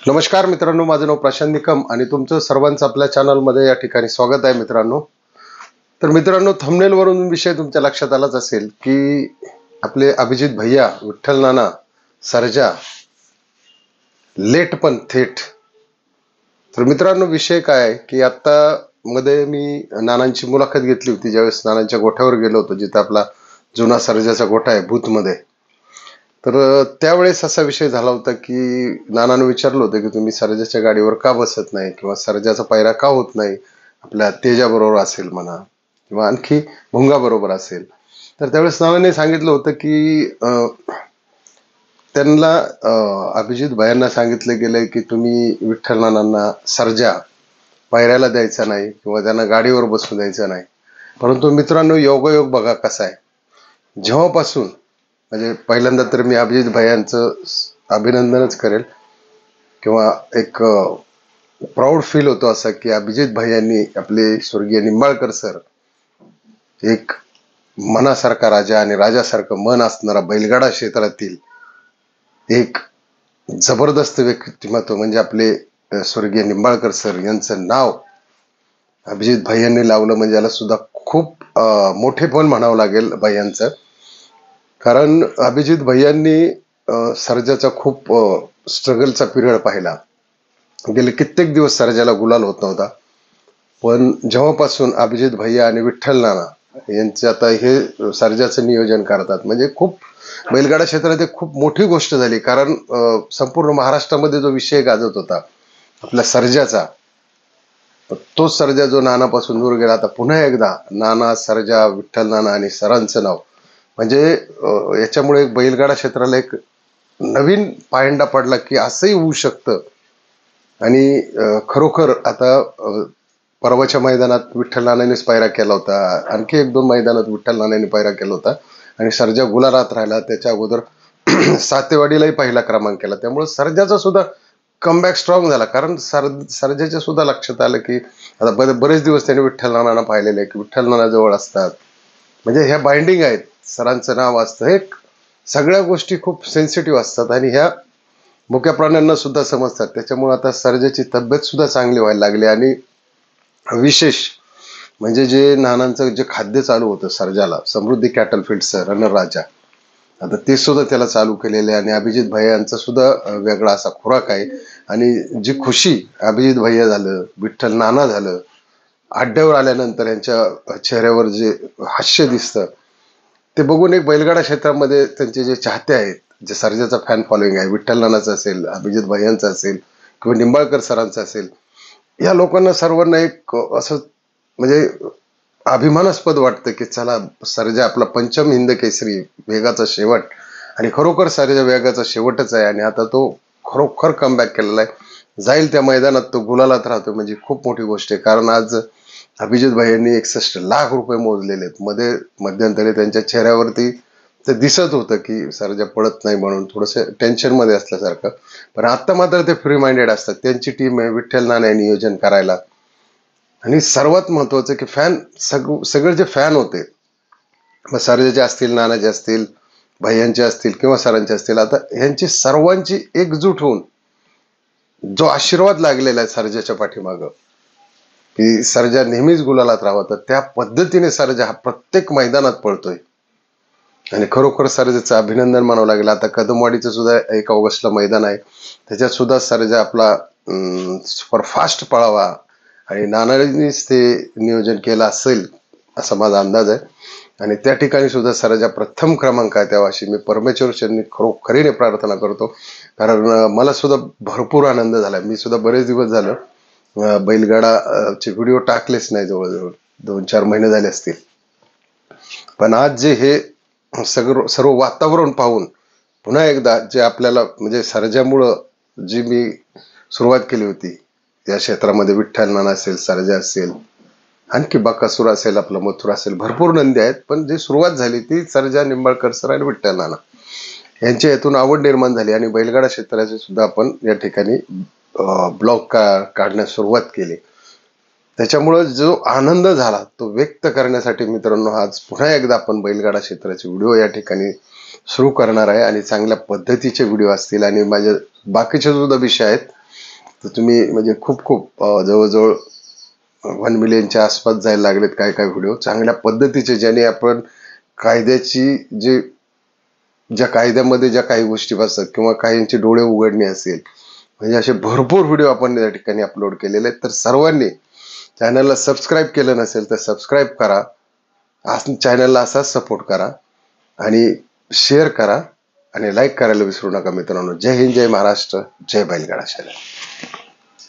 नमस्कार मित्रांनो, माझं नाव प्रशांत निकम आणि तुमचं सर्वांचं आपल्या चॅनलमध्ये या ठिकाणी स्वागत आहे मित्रांनो. तर मित्रांनो, थंबनेल वरून विषय तुमच्या लक्षात आलाच असेल की आपले अभिजित भैया, विठ्ठल नाना, सर्जा लेट पण थेट. तर मित्रांनो, विषय काय आहे की आता मध्ये मी नानांची मुलाखत घेतली होती, ज्यावेळेस नानांच्या गोठ्यावर गेलो होतो, जिथे आपला जुना सर्जाचा गोठा आहे भूतमध्ये. तर त्यावेळेस असा विषय झाला होता की नानानं विचारलं होतं की तुम्ही सर्जाच्या गाडीवर का बसत नाही किंवा सर्जाचा पायरा का होत नाही, आपल्या तेजा बरोबर असेल म्हणा किंवा आणखी भुंगा बरोबर असेल. तर त्यावेळेस नानाने सांगितलं होतं की त्यांना अभिजित भैयांना सांगितलं गेलंय की तुम्ही विठ्ठल नानांना सर्जा पायऱ्याला द्यायचा नाही किंवा त्यांना गाडीवर बसू द्यायचं नाही. परंतु मित्रांनो, योगायोग बघा कसा आहे. जेव्हापासून म्हणजे पहिल्यांदा तर मी अभिजित भैयांचं अभिनंदनच करेल किंवा एक प्राऊड फील होतो असा की अभिजित भैयांनी आपले स्वर्गीय निंबाळकर सर, एक मनासारखा राजा आणि राजासारखं मन असणारा बैलगाडा क्षेत्रातील एक जबरदस्त व्यक्तिमत्व म्हणजे आपले स्वर्गीय निंबाळकर सर यांचं नाव अभिजित भैयांनी लावलं म्हणजे याला सुद्धा खूप मोठेपण म्हणावं लागेल भैयांचं. कारण अभिजित भैयांनी सर्जाचा खूप स्ट्रगलचा पिरियड पाहिला. गेले कित्येक दिवस सर्जाला गुलाल होत नव्हता, पण जेव्हापासून अभिजित भैया आणि विठ्ठल नाना यांचे आता हे सर्जाचं नियोजन करतात, म्हणजे खूप बैलगाडा क्षेत्रात एक खूप मोठी गोष्ट झाली. कारण संपूर्ण महाराष्ट्रामध्ये जो विषय गाजत होता आपल्या सर्जाचा, तोच सर्जा जो नानापासून दूर गेला, आता पुन्हा एकदा नाना, सर्जा, विठ्ठल नाना आणि सरांचं नाव म्हणजे याच्यामुळे बैलगाडा क्षेत्राला एक नवीन पायंडा पडला की असंही होऊ शकतं. आणि खरोखर आता परवाच्या मैदानात विठ्ठल नानांनीच पायरा केला होता, आणखी एक दोन मैदानात विठ्ठल नानांनी पायरा केला होता आणि सर्जा गुलालात राहिला. त्याच्या अगोदर सातेवाडीलाही पहिला क्रमांक केला. त्यामुळे सर्जाचा सुद्धा कमबॅक स्ट्रॉंग झाला. कारण सर्जाच्या सुद्धा लक्षात आलं की आता बरेच दिवस त्यांनी विठ्ठल नानांना पाहिलेले की विठ्ठल नाना जवळ असतात, म्हणजे ह्या बाइंडिंग आहेत, सरांचं नाव असतं, हे सगळ्या गोष्टी खूप सेन्सिटिव्ह असतात आणि ह्या मुक्या प्राण्यांना सुद्धा समजतात. त्याच्यामुळे आता सर्जाची तब्येत सुद्धा चांगली व्हायला लागली. आणि विशेष म्हणजे जे नानांचं जे खाद्य चालू होतं सर्जाला, समृद्धी कॅटल फीड्सचं रणराजा, आता ते सुद्धा त्याला चालू केलेले आणि अभिजित भैया यांचा सुद्धा वेगळा असा खुराक आहे. आणि जी खुशी अभिजित भैया झालं, विठ्ठल नाना झालं, अड्ड्यावर आल्यानंतर यांच्या चेहऱ्यावर जे हास्य दिसतं ते बघून एक बैलगाडा क्षेत्रामध्ये त्यांचे जे चाहते आहेत, जे सर्जाचा फॅन फॉलोइंग आहे, विठ्ठल नानाचा असेल, अभिजित भैयांचा असेल किंवा निंबाळकर सरांचा असेल, या लोकांना सर्वांना एक असं म्हणजे अभिमानास्पद वाटतं की चला, सर्जा आपला पंचम हिंद केसरी, वेगाचा शेवट, आणि खरोखर सर्जा वेगाचा शेवटच आहे आणि आता तो खरोखर कमबॅक केलेला आहे. जाईल त्या मैदानात तो गुलालात राहतो म्हणजे खूप मोठी गोष्ट आहे. कारण आज अभिजित भाईंनी 61 लाख रुपये मोजलेले आहेत. मध्यंतरी त्यांच्या चेहऱ्यावरती ते दिसत होतं की सर्जा पळत नाही म्हणून थोडंसं टेन्शन मध्ये असल्यासारखं, पण आता मात्र ते फ्री माइंडेड असतात. त्यांची टीम आहे विठ्ठल नाना नियोजन करायला. आणि सर्वात महत्वाचं की फॅन सगळे जे फॅन होते, मग सर्जाचे असतील, नानाचे असतील, भैयांचे असतील किंवा सरांचे असतील, आता ह्यांची सर्वांची एकजूट होऊन जो आशीर्वाद लागलेला आहे सर्जाच्या पाठीमागं की सर्जा नेहमीच गुलालात राहावा, तर त्या पद्धतीने सर्जा हा प्रत्येक मैदानात पळतोय आणि खरोखर सर्जाचं अभिनंदन मानावं लागेल. आता कदमवाडीचं सुद्धा 1 ऑगस्टला मैदान आहे, त्याच्यात सुद्धा सर्जा आपला सुपरफास्ट पळावा आणि नानांनीच ते नियोजन केलं असेल असा माझा अंदाज आहे. आणि त्या ठिकाणी सुद्धा सर्जा प्रथम क्रमांक आहे, तेव्हा अशी मी परमेश्वर चरणी खरोखरीने प्रार्थना करतो. कारण मला सुद्धा भरपूर आनंद झाला. मी सुद्धा बरेच दिवस झालं बैलगाडा चे व्हिडिओ टाकलेच नाही, जवळजवळ 2-4 महिने झाले असतील. पण आज जे हे सर्व वातावरण पाहून पुन्हा एकदा जे आपल्याला म्हणजे सर्जामुळं जी मी सुरुवात केली होती या क्षेत्रामध्ये, विठ्ठल नाना असेल, सर्जा असेल, आणखी बकासूर असेल, आपलं मथुर असेल, भरपूर नंदी आहेत, पण जी सुरुवात झाली ती सर्जा, निंबाळकर सर आणि विठ्ठल नाना यांच्या हेतून आवड निर्माण झाली. आणि बैलगाडा क्षेत्राची सुद्धा आपण या ठिकाणी ब्लॉग काढण्यास सुरुवात केली. त्याच्यामुळे जो आनंद झाला तो व्यक्त करण्यासाठी मित्रांनो, आज पुन्हा एकदा आपण बैलगाडा क्षेत्राचे व्हिडिओ या ठिकाणी सुरू करणार आहे आणि चांगल्या पद्धतीचे व्हिडिओ असतील. आणि माझे बाकीचे सुद्धा विषय आहेत तर तुम्ही म्हणजे खूप खूप जवळजवळ 1 मिलियनच्या आसपास जायला लागलेत काय काय व्हिडिओ चांगल्या पद्धतीचे, ज्याने आपण कायद्याची जे ज्या कायद्यामध्ये ज्या काही गोष्टी बसतात किंवा काहींचे डोळे उघडणे असेल, म्हणजे असे भरपूर व्हिडिओ आपण या ठिकाणी अपलोड केलेले आहेत. तर सर्वांनी चॅनलला सबस्क्राईब केलं नसेल तर सबस्क्राईब करा, चॅनलला असाच सपोर्ट करा आणि शेअर करा आणि लाईक करायला विसरू नका मित्रांनो. जय हिंद, जय महाराष्ट्र, जय बैलगाडा शर्यत.